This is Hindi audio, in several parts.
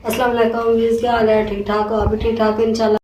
अस्सलाम वालेकुम, क्या हाल है? ठीक ठाक हो? अभी ठीक ठाक इंशाल्लाह।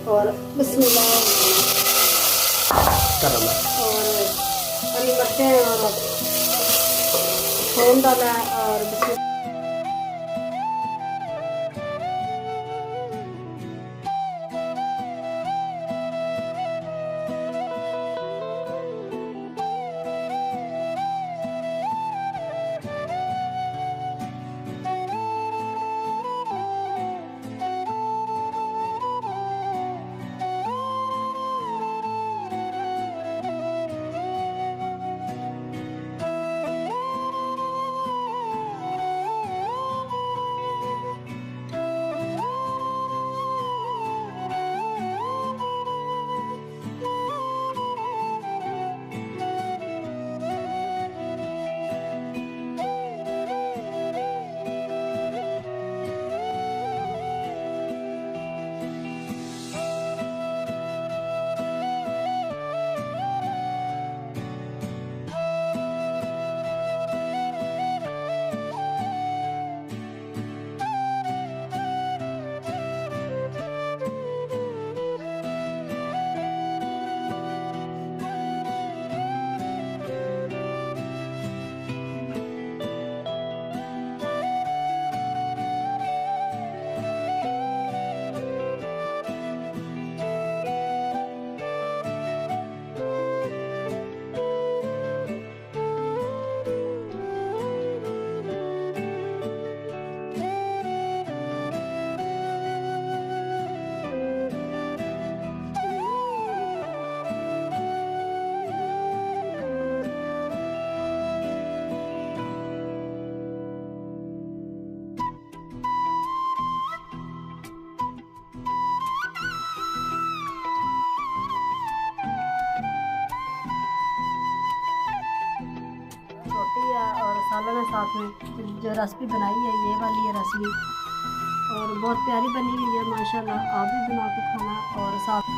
और बिस्मिल्लाह और हरी मिर्चें और थोम डाला है और बिस्मिल्लाह। रोटी है और सालन है साथ में। जो रेसिपी बनाई है ये वाली है रेसिपी और बहुत प्यारी बनी हुई है माशाल्लाह। आप भी बना के खाना और साथ